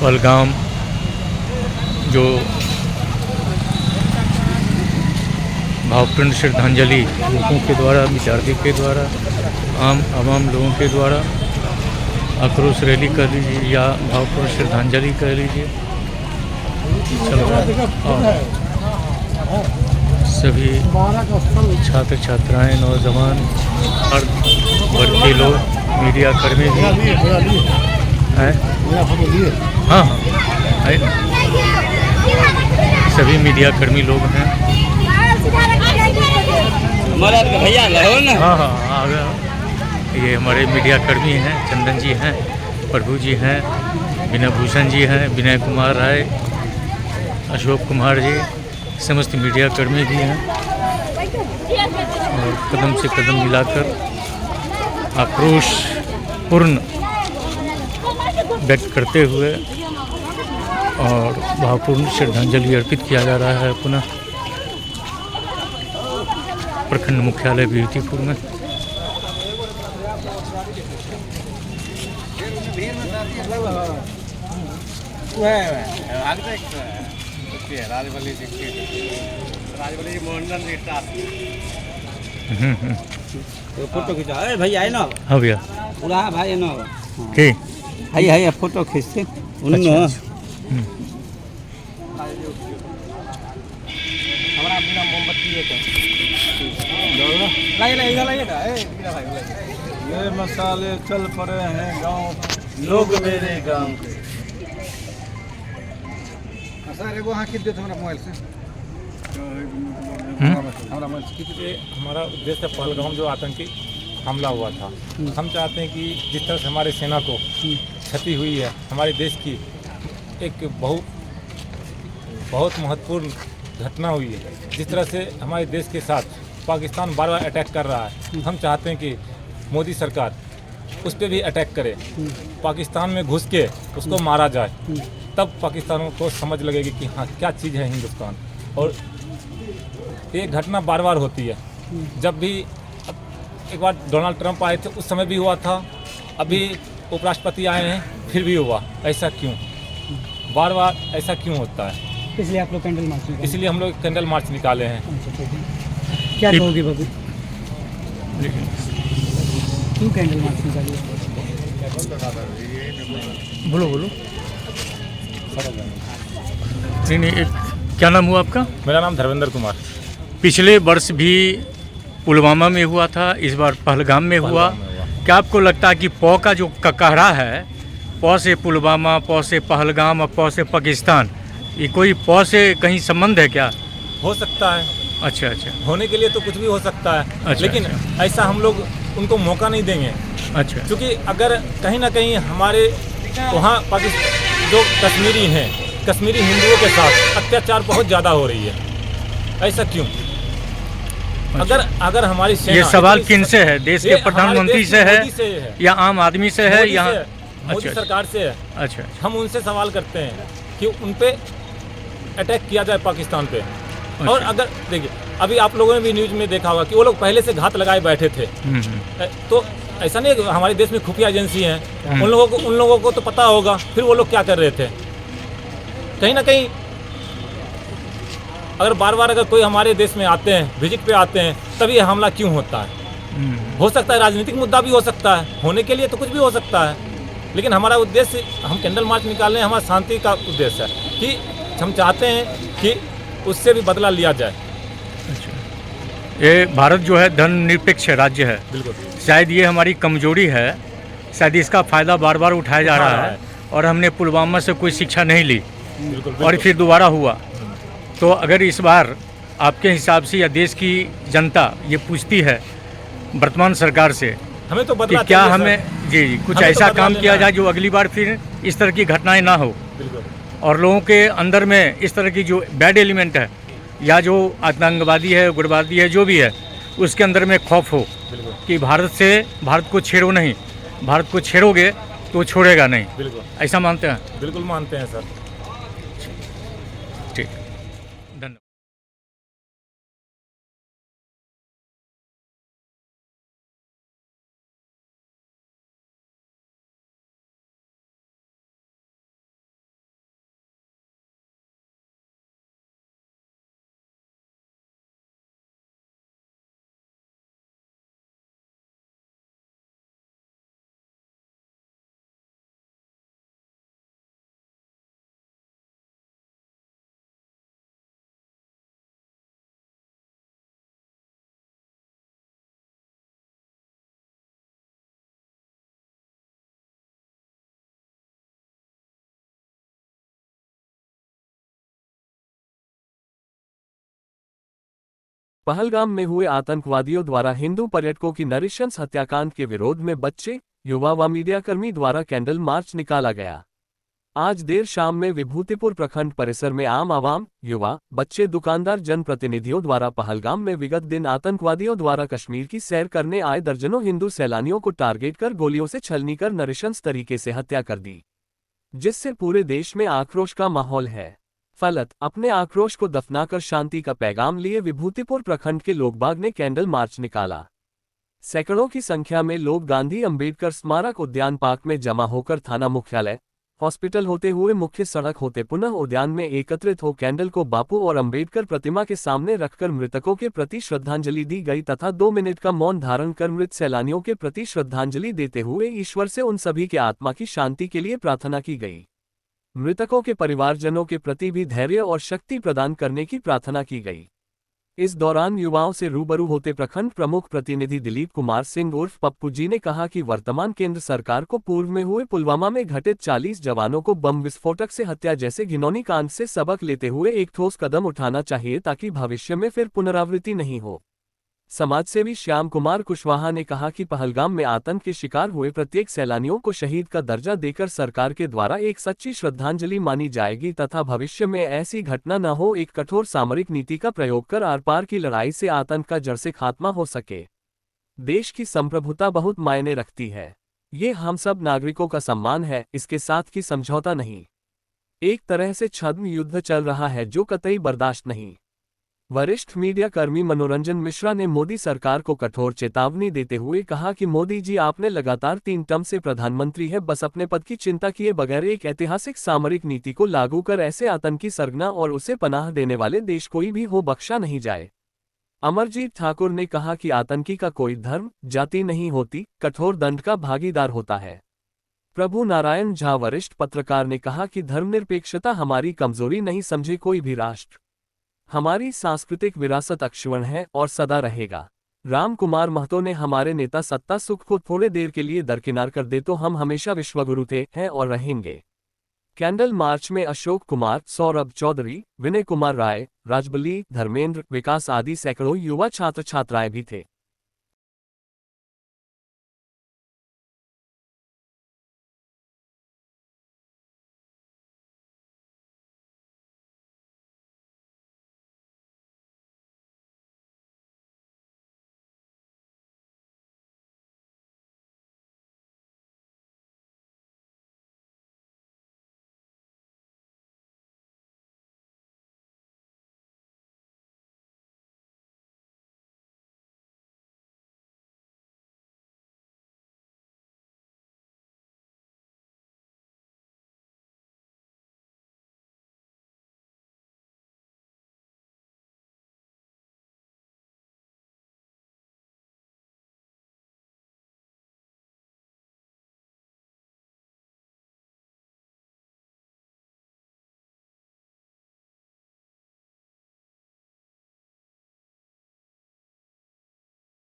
पहलगाम जो भावपूर्ण श्रद्धांजलि लोगों के द्वारा, विद्यार्थी के द्वारा, आम लोगों के द्वारा आक्रोश रैली कर लीजिए या भावपूर्ण श्रद्धांजलि कर लीजिए चल रहा है। और सभी छात्र छात्राएं, नौजवान और बढ़ते लोग, मीडिया कर्मी भी हैं। हाँ है ना, सभी मीडिया कर्मी लोग हैं। हाँ हाँ आ गया। ये हमारे मीडिया कर्मी हैं, चंदन जी हैं, प्रभु जी हैं, विनय भूषण जी हैं, विनय कुमार राय, अशोक कुमार जी, समस्त मीडिया कर्मी भी हैं। और कदम से कदम मिलाकर आक्रोश पूर्ण व्यक्त करते हुए और भावपूर्ण श्रद्धांजलि अर्पित किया जा रहा है पुनः प्रखंड मुख्यालय विभूतिपुर में। फोटो खींचा भैया है ना। हाँ भैया पूरा भाई है ना के है फोटो खींचते हमारा बिना मोमबत्ती ये मसाले चल पड़े हैं गांव लोग मेरे गांव के। सर एगो हाँ खींच देते हमारा मोबाइल से हमारा उद्देश्य पहलगाम जो आतंकी हमला हुआ था, हम चाहते हैं कि जिस तरह से हमारे सेना को क्षति हुई है, हमारे देश की एक बहुत महत्वपूर्ण घटना हुई है। जिस तरह से हमारे देश के साथ पाकिस्तान बार बार अटैक कर रहा है, हम चाहते हैं कि मोदी सरकार उस पर भी अटैक करे, पाकिस्तान में घुस के उसको मारा जाए, तब पाकिस्तान को समझ लगेगी कि हाँ क्या चीज़ है हिंदुस्तान। और ये घटना बार बार होती है। जब भी एक बार डोनाल्ड ट्रंप आए थे उस समय भी हुआ था, अभी उपराष्ट्रपति आए हैं फिर भी हुआ। ऐसा क्यों बार बार ऐसा क्यों होता है? इसलिए आप लोग कैंडल मार्च निकाले। इसलिए हम लोग कैंडल मार्च निकाले हैं। क्या कहोगे बाबू, क्यों कैंडल मार्च निकाली? बोलो बोलो। नहीं, क्या नाम हुआ आपका? मेरा नाम धर्मेंद्र कुमार। पिछले वर्ष भी पुलवामा में हुआ था, इस बार पहलगाम में हुआ। क्या आपको लगता है कि पौ का जो ककहरा है, पौ से पुलवामा, पौ से पहलगाम और पौ से पाकिस्तान, ये कोई पौ से कहीं संबंध है क्या? हो सकता है। अच्छा अच्छा। होने के लिए तो कुछ भी हो सकता है। अच्छा, लेकिन अच्छा। ऐसा हम लोग उनको मौका नहीं देंगे। अच्छा। क्योंकि अगर कहीं ना कहीं हमारे वहाँ पाकिस्तान जो कश्मीरी हैं, कश्मीरी हिंदुओं के साथ अत्याचार बहुत ज़्यादा हो रही है। ऐसा क्यों? अगर हमारी सेना, ये सवाल किन से है? देश के प्रधानमंत्री से है या आम आदमी से है या मोदी सरकार से है? अच्छा। हम उनसे सवाल करते हैं कि उन पे अटैक किया जाए पाकिस्तान पे। और अगर देखिए अभी आप लोगों ने भी न्यूज़ में देखा होगा कि वो लोग पहले से घात लगाए बैठे थे। तो ऐसा नहीं है, हमारे देश में खुफिया एजेंसी हैं, उन लोगों को तो पता होगा फिर वो लोग क्या कर रहे थे। कहीं ना कहीं अगर बार बार अगर कोई हमारे देश में आते हैं, विजिट पे आते हैं, तभी ये हमला क्यों होता है? हो सकता है राजनीतिक मुद्दा भी हो सकता है, होने के लिए तो कुछ भी हो सकता है। लेकिन हमारा उद्देश्य, हम कैंडल मार्च निकालने, हमारा शांति का उद्देश्य है कि हम चाहते हैं कि उससे भी बदला लिया जाए। अच्छा। ये भारत जो है धर्मनिरपेक्ष राज्य है, बिल्कुल। शायद ये हमारी कमजोरी है, शायद इसका फ़ायदा बार बार उठाया जा रहा है और हमने पुलवामा से कोई शिक्षा नहीं ली। बिल्कुल। और फिर दोबारा हुआ। तो अगर इस बार आपके हिसाब से या देश की जनता ये पूछती है वर्तमान सरकार से, हमें तो कि क्या हमें जी कुछ ऐसा काम किया जाए जो अगली बार फिर इस तरह की घटनाएं ना हो, और लोगों के अंदर में इस तरह की जो बैड एलिमेंट है या जो आतंकवादी है, उग्रवादी है, जो भी है, उसके अंदर में खौफ हो कि भारत को छेड़ो नहीं, भारत को छेड़ोगे तो छोड़ेगा नहीं। बिल्कुल। ऐसा मानते हैं? बिल्कुल मानते हैं सर। ठीक, धन्यवाद। पहलगाम में हुए आतंकवादियों द्वारा हिंदू पर्यटकों की नृशंस हत्याकांड के विरोध में बच्चे, युवा व मीडियाकर्मी द्वारा कैंडल मार्च निकाला गया। आज देर शाम में विभूतिपुर प्रखंड परिसर में आम आवाम, युवा, बच्चे, दुकानदार, जनप्रतिनिधियों द्वारा पहलगाम में विगत दिन आतंकवादियों द्वारा कश्मीर की सैर करने आए दर्जनों हिंदू सैलानियों को टारगेट कर गोलियों से छलनी कर नृशंस तरीके से हत्या कर दी, जिससे पूरे देश में आक्रोश का माहौल है। फलत अपने आक्रोश को दफनाकर शांति का पैगाम लिए विभूतिपुर प्रखंड के लोगबाग ने कैंडल मार्च निकाला। सैकड़ों की संख्या में लोग गांधी अंबेडकर स्मारक उद्यान पार्क में जमा होकर थाना मुख्यालय, हॉस्पिटल होते हुए मुख्य सड़क होते पुनः उद्यान में एकत्रित हो कैंडल को बापू और अंबेडकर प्रतिमा के सामने रखकर मृतकों के प्रति श्रद्धांजलि दी गई तथा 2 मिनट का मौन धारण कर मृत सैलानियों के प्रति श्रद्धांजलि देते हुए ईश्वर से उन सभी के आत्मा की शांति के लिए प्रार्थना की गई। मृतकों के परिवारजनों के प्रति भी धैर्य और शक्ति प्रदान करने की प्रार्थना की गई। इस दौरान युवाओं से रूबरू होते प्रखंड प्रमुख प्रतिनिधि दिलीप कुमार सिंह उर्फ पप्पू जी ने कहा कि वर्तमान केंद्र सरकार को पूर्व में हुए पुलवामा में घटित 40 जवानों को बम विस्फोटक से हत्या जैसे घिनौनी कांड से सबक लेते हुए एक ठोस कदम उठाना चाहिए ताकि भविष्य में फिर पुनरावृत्ति नहीं हो। समाजसेवी श्याम कुमार कुशवाहा ने कहा कि पहलगाम में आतंक के शिकार हुए प्रत्येक सैलानियों को शहीद का दर्जा देकर सरकार के द्वारा एक सच्ची श्रद्धांजलि मानी जाएगी तथा भविष्य में ऐसी घटना न हो, एक कठोर सामरिक नीति का प्रयोग कर आर पार की लड़ाई से आतंक का जड़ से खात्मा हो सके। देश की संप्रभुता बहुत मायने रखती है। ये हम सब नागरिकों का सम्मान है, इसके साथ की समझौता नहीं। एक तरह से छद्म युद्ध चल रहा है जो कतई बर्दाश्त नहीं। वरिष्ठ मीडिया कर्मी मनोरंजन मिश्रा ने मोदी सरकार को कठोर चेतावनी देते हुए कहा कि मोदी जी, आपने लगातार 3 टर्म से प्रधानमंत्री है, बस अपने पद की चिंता किए बगैर एक ऐतिहासिक सामरिक नीति को लागू कर ऐसे आतंकी सरगना और उसे पनाह देने वाले देश कोई भी हो बख्शा नहीं जाए। अमरजीत ठाकुर ने कहा कि आतंकी का कोई धर्म, जाति नहीं होती, कठोर दंड का भागीदार होता है। प्रभु नारायण झा वरिष्ठ पत्रकार ने कहा कि धर्मनिरपेक्षता हमारी कमजोरी नहीं समझे कोई भी राष्ट्र। हमारी सांस्कृतिक विरासत अक्षुण्ण है और सदा रहेगा। राम कुमार महतो ने हमारे नेता सत्ता सुख को थोड़े देर के लिए दरकिनार कर दे तो हम हमेशा विश्वगुरु थे, हैं और रहेंगे। कैंडल मार्च में अशोक कुमार, सौरभ चौधरी, विनय कुमार राय, राजबली, धर्मेंद्र, विकास आदि सैकड़ों युवा छात्र छात्राएं भी थे।